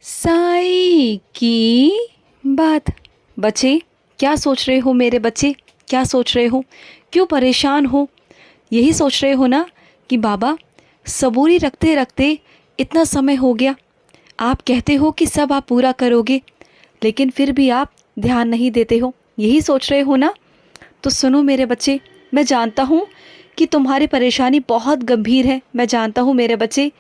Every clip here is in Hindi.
साई की बात। बच्चे, क्या सोच रहे हो मेरे बच्चे? क्या सोच रहे हो? क्यों परेशान हो? यही सोच रहे हो ना कि बाबा सबूरी रखते रखते इतना समय हो गया। आप कहते हो कि सब आप पूरा करोगे, लेकिन फिर भी आप ध्यान नहीं देते हो। यही सोच रहे हो ना? तो सुनो मेरे बच्चे, मैं जानता हूँ कि तुम्हारी परेशानी बहुत गंभीर है। मैं जानता हूँ मेरे बच्चे,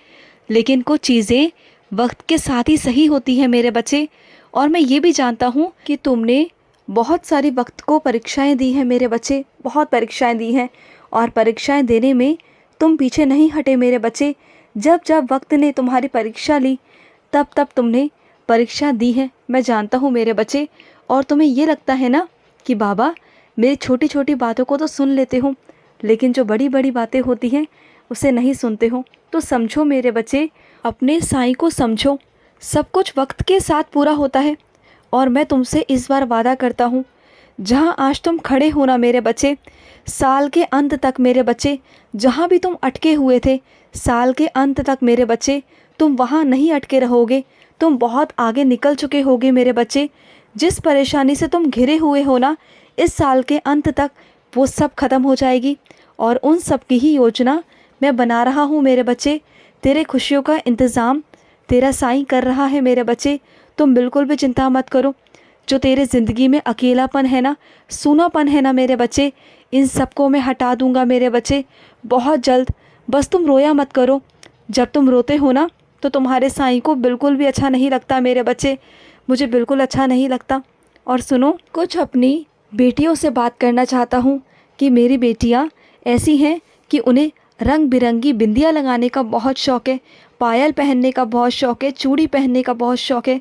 लेकिन कुछ चीज़ें वक्त के साथ ही सही होती हैं मेरे बच्चे। और मैं ये भी जानता हूँ कि तुमने बहुत सारी वक्त को परीक्षाएं दी हैं मेरे बच्चे, बहुत परीक्षाएं दी हैं। और परीक्षाएं देने में तुम पीछे नहीं हटे मेरे बच्चे। जब जब वक्त ने तुम्हारी परीक्षा ली, तब तब तुमने परीक्षा दी है। मैं जानता हूँ मेरे बच्चे। और तुम्हें ये लगता है ना कि बाबा मेरी छोटी छोटी बातों को तो सुन लेते हो, लेकिन जो बड़ी बड़ी बातें होती हैं उसे नहीं सुनते हो। तो समझो मेरे बच्चे, अपने साईं को समझो। सब कुछ वक्त के साथ पूरा होता है। और मैं तुमसे इस बार वादा करता हूँ, जहाँ आज तुम खड़े हो ना मेरे बच्चे, साल के अंत तक मेरे बच्चे, जहाँ भी तुम अटके हुए थे, साल के अंत तक मेरे बच्चे तुम वहाँ नहीं अटके रहोगे। तुम बहुत आगे निकल चुके होगे मेरे बच्चे। जिस परेशानी से तुम घिरे हुए हो ना, इस साल के अंत तक वो सब खत्म हो जाएगी। और उन सब की ही योजना मैं बना रहा हूँ मेरे बच्चे। तेरे खुशियों का इंतज़ाम तेरा साईं कर रहा है मेरे बच्चे। तुम बिल्कुल भी चिंता मत करो। जो तेरे ज़िंदगी में अकेलापन है ना, सूनापन है ना मेरे बच्चे, इन सबको मैं हटा दूंगा मेरे बच्चे, बहुत जल्द। बस तुम रोया मत करो। जब तुम रोते हो ना, तो तुम्हारे साईं को बिल्कुल भी अच्छा नहीं लगता मेरे बच्चे, मुझे बिल्कुल अच्छा नहीं लगता। और सुनो, कुछ अपनी बेटियों से बात करना चाहता हूँ कि मेरी बेटियाँ ऐसी हैं कि उन्हें रंग बिरंगी बिंदियाँ लगाने का बहुत शौक़ है, पायल पहनने का बहुत शौक़ है, चूड़ी पहनने का बहुत शौक़ है,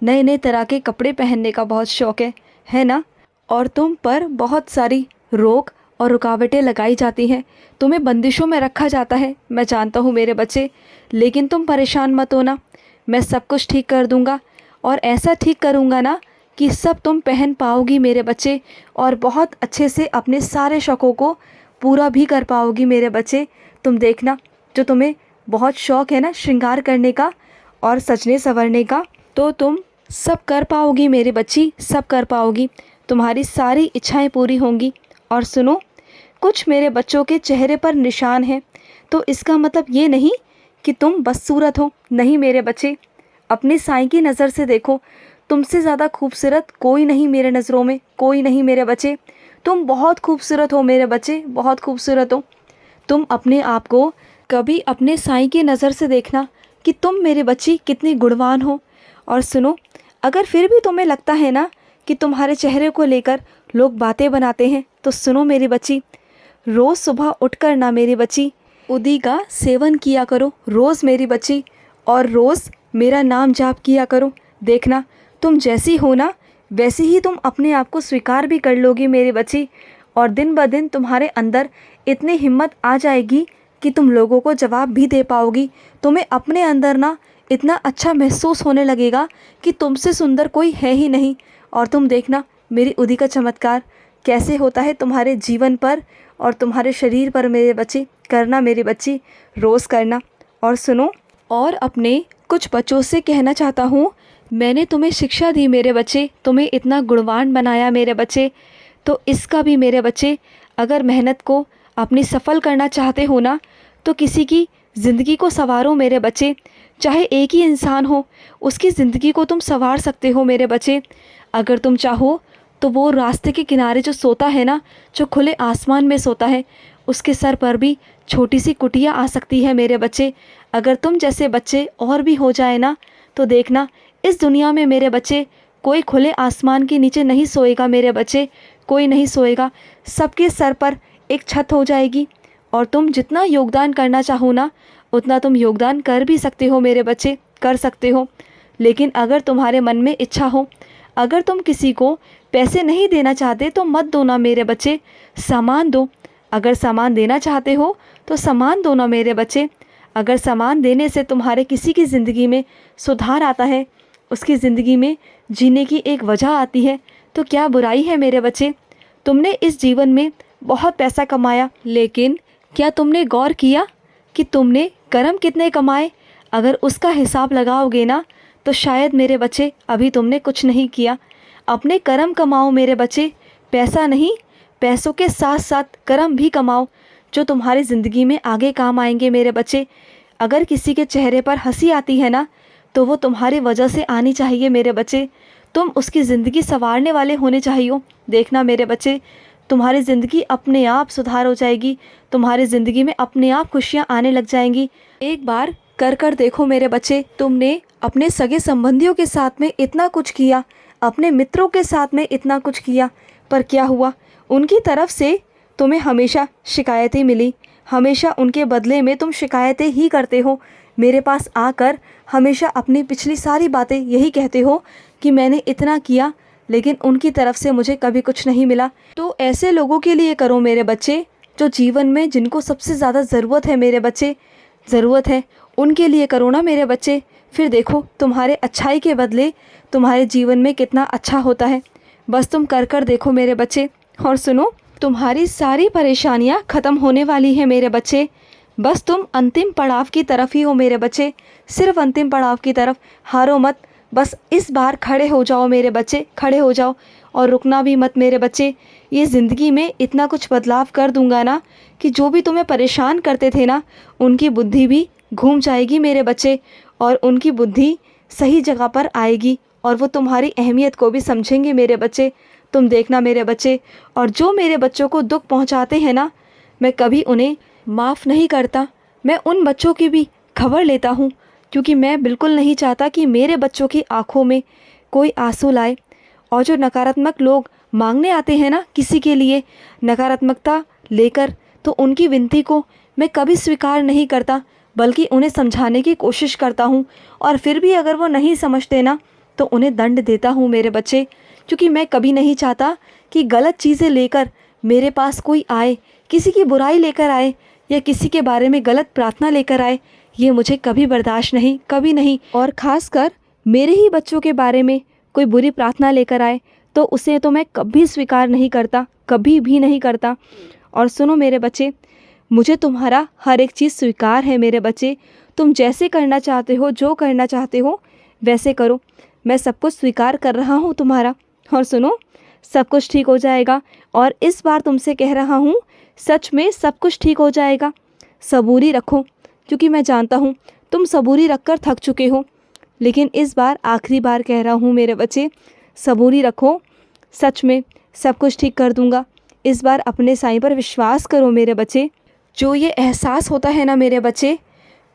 नए नए तरह के कपड़े पहनने का बहुत शौक़ है ना? और तुम पर बहुत सारी रोक और रुकावटें लगाई जाती हैं, तुम्हें बंदिशों में रखा जाता है। मैं जानता हूँ मेरे बच्चे, लेकिन तुम परेशान मत होना। मैं सब कुछ ठीक कर दूँगा, और ऐसा ठीक करूँगा ना कि सब तुम पहन पाओगी मेरे बच्चे, और बहुत अच्छे से अपने सारे शौक़ों को पूरा भी कर पाओगी मेरे बच्चे। तुम देखना, जो तुम्हें बहुत शौक़ है ना श्रृंगार करने का और सजने संवरने का, तो तुम सब कर पाओगी मेरे बच्ची, सब कर पाओगी। तुम्हारी सारी इच्छाएं पूरी होंगी। और सुनो, कुछ मेरे बच्चों के चेहरे पर निशान हैं, तो इसका मतलब ये नहीं कि तुम बदसूरत हो। नहीं मेरे बच्चे, अपने साईं की नज़र से देखो। तुमसे ज़्यादा खूबसूरत कोई नहीं मेरे नज़रों में, कोई नहीं मेरे बच्चे। तुम बहुत खूबसूरत हो मेरे बच्चे, बहुत खूबसूरत हो। तुम अपने आप को कभी अपने साईं की नज़र से देखना कि तुम मेरे बच्ची कितनी गुणवान हो। और सुनो, अगर फिर भी तुम्हें लगता है ना कि तुम्हारे चेहरे को लेकर लोग बातें बनाते हैं, तो सुनो मेरी बच्ची, रोज़ सुबह उठकर ना मेरी बच्ची उदी का सेवन किया करो रोज़ मेरी बच्ची, और रोज़ मेरा नाम जाप किया करो। देखना, तुम जैसी हो ना, वैसे ही तुम अपने आप को स्वीकार भी कर लोगी मेरी बच्ची। और दिन ब दिन तुम्हारे अंदर इतनी हिम्मत आ जाएगी कि तुम लोगों को जवाब भी दे पाओगी। तुम्हें अपने अंदर ना इतना अच्छा महसूस होने लगेगा कि तुमसे सुंदर कोई है ही नहीं। और तुम देखना मेरी उदी का चमत्कार कैसे होता है तुम्हारे जीवन पर और तुम्हारे शरीर पर मेरे बच्चे। करना मेरी बच्ची, रोज़ करना। और सुनो, और अपने कुछ बच्चों से कहना चाहता हूँ, मैंने तुम्हें शिक्षा दी मेरे बच्चे, तुम्हें इतना गुणवान बनाया मेरे बच्चे, तो इसका भी मेरे बच्चे, अगर मेहनत को अपनी सफल करना चाहते हो ना, तो किसी की ज़िंदगी को संवारो मेरे बच्चे। चाहे एक ही इंसान हो, उसकी ज़िंदगी को तुम संवार सकते हो मेरे बच्चे। अगर तुम चाहो तो वो रास्ते के किनारे जो सोता है ना, जो खुले आसमान में सोता है, उसके सर पर भी छोटी सी कुटिया आ सकती है मेरे बच्चे। अगर तुम जैसे बच्चे और भी हो जाए ना, तो देखना, इस दुनिया में मेरे बच्चे कोई खुले आसमान के नीचे नहीं सोएगा मेरे बच्चे, कोई नहीं सोएगा। सबके सर पर एक छत हो जाएगी। और तुम जितना योगदान करना चाहो ना, उतना तुम योगदान कर भी सकते हो मेरे बच्चे, कर सकते हो। लेकिन अगर तुम्हारे मन में इच्छा हो, अगर तुम किसी को पैसे नहीं देना चाहते, तो मत दो ना मेरे बच्चे, सामान दो। अगर सामान देना चाहते हो तो सामान दो ना मेरे बच्चे। अगर सामान देने से तुम्हारे किसी की ज़िंदगी में सुधार आता है, उसकी ज़िंदगी में जीने की एक वजह आती है, तो क्या बुराई है मेरे बच्चे। तुमने इस जीवन में बहुत पैसा कमाया, लेकिन क्या तुमने गौर किया कि तुमने कर्म कितने कमाए? अगर उसका हिसाब लगाओगे ना, तो शायद मेरे बच्चे अभी तुमने कुछ नहीं किया। अपने कर्म कमाओ मेरे बच्चे, पैसा नहीं, पैसों के साथ साथ कर्म भी कमाओ जो तुम्हारी ज़िंदगी में आगे काम आएंगे मेरे बच्चे। अगर किसी के चेहरे पर हंसी आती है ना, तो वो तुम्हारी वजह से आनी चाहिए मेरे बच्चे। तुम उसकी ज़िंदगी संवारने वाले होने चाहिए। देखना मेरे बच्चे, तुम्हारी ज़िंदगी अपने आप सुधार हो जाएगी, तुम्हारी ज़िंदगी में अपने आप खुशियाँ आने लग जाएंगी। एक बार कर देखो मेरे बच्चे, तुमने अपने सगे संबंधियों के साथ में इतना कुछ किया, अपने मित्रों के साथ में इतना कुछ किया, पर क्या हुआ? उनकी तरफ से तुम्हें हमेशा शिकायतें मिली, हमेशा उनके बदले में तुम शिकायतें ही करते हो। मेरे पास आकर हमेशा अपनी पिछली सारी बातें यही कहते हो कि मैंने इतना किया, लेकिन उनकी तरफ से मुझे कभी कुछ नहीं मिला। तो ऐसे लोगों के लिए करो मेरे बच्चे, जो जीवन में जिनको सबसे ज़्यादा ज़रूरत है मेरे बच्चे, ज़रूरत है, उनके लिए करो ना मेरे बच्चे। फिर देखो तुम्हारे अच्छाई के बदले तुम्हारे जीवन में कितना अच्छा होता है। बस तुम कर देखो मेरे बच्चे। और सुनो, तुम्हारी सारी परेशानियां ख़त्म होने वाली हैं मेरे बच्चे। बस तुम अंतिम पड़ाव की तरफ ही हो मेरे बच्चे, सिर्फ अंतिम पड़ाव की तरफ। हारो मत, बस इस बार खड़े हो जाओ मेरे बच्चे, खड़े हो जाओ और रुकना भी मत मेरे बच्चे। ये ज़िंदगी में इतना कुछ बदलाव कर दूंगा ना कि जो भी तुम्हें परेशान करते थे ना, उनकी बुद्धि भी घूम जाएगी मेरे बच्चे, और उनकी बुद्धि सही जगह पर आएगी और वो तुम्हारी अहमियत को भी समझेंगे मेरे बच्चे। तुम देखना मेरे बच्चे। और जो मेरे बच्चों को दुख पहुंचाते हैं ना, मैं कभी उन्हें माफ़ नहीं करता। मैं उन बच्चों की भी खबर लेता हूँ, क्योंकि मैं बिल्कुल नहीं चाहता कि मेरे बच्चों की आंखों में कोई आंसू लाए। और जो नकारात्मक लोग मांगने आते हैं ना किसी के लिए नकारात्मकता लेकर, तो उनकी विनती को मैं कभी स्वीकार नहीं करता, बल्कि उन्हें समझाने की कोशिश करता हूँ। और फिर भी अगर वो नहीं समझते ना, तो उन्हें दंड देता हूँ मेरे बच्चे, क्योंकि मैं कभी नहीं चाहता कि गलत चीज़ें लेकर मेरे पास कोई आए, किसी की बुराई लेकर आए या किसी के बारे में गलत प्रार्थना लेकर आए। ये मुझे कभी बर्दाश्त नहीं, कभी नहीं। और ख़ासकर मेरे ही बच्चों के बारे में कोई बुरी प्रार्थना लेकर आए, तो उसे तो मैं कभी स्वीकार नहीं करता, कभी भी नहीं करता। और सुनो मेरे बच्चे, मुझे तुम्हारा हर एक चीज़ स्वीकार है मेरे बच्चे। तुम जैसे करना चाहते हो, जो करना चाहते हो वैसे करो। मैं सब कुछ स्वीकार कर रहा हूँ तुम्हारा। और सुनो, सब कुछ ठीक हो जाएगा। और इस बार तुमसे कह रहा हूँ, सच में सब कुछ ठीक हो जाएगा। सबूरी रखो, क्योंकि मैं जानता हूँ तुम सबूरी रखकर थक चुके हो। लेकिन इस बार आखिरी बार कह रहा हूँ मेरे बच्चे, सबूरी रखो। सच में सब कुछ ठीक कर दूँगा। इस बार अपने साईं पर विश्वास करो मेरे बच्चे। जो ये एहसास होता है ना मेरे बच्चे,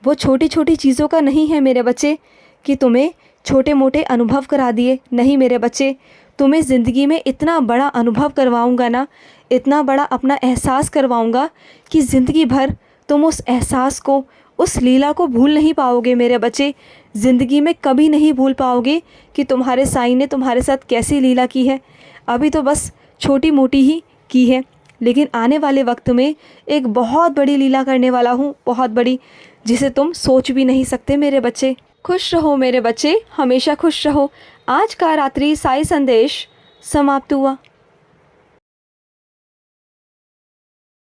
वो छोटी छोटी चीज़ों का नहीं है मेरे बच्चे कि तुम्हें छोटे मोटे अनुभव करा दिए। नहीं मेरे बच्चे, तुम्हें ज़िंदगी में इतना बड़ा अनुभव करवाऊंगा ना, इतना बड़ा अपना एहसास करवाऊंगा कि ज़िंदगी भर तुम उस एहसास को, उस लीला को भूल नहीं पाओगे मेरे बच्चे। ज़िंदगी में कभी नहीं भूल पाओगे कि तुम्हारे साईं ने तुम्हारे साथ कैसी लीला की है। अभी तो बस छोटी मोटी ही की है, लेकिन आने वाले वक्त में एक बहुत बड़ी लीला करने वाला हूँ, बहुत बड़ी, जिसे तुम सोच भी नहीं सकते मेरे बच्चे। खुश रहो मेरे बच्चे, हमेशा खुश रहो। आज का रात्रि साई संदेश समाप्त हुआ।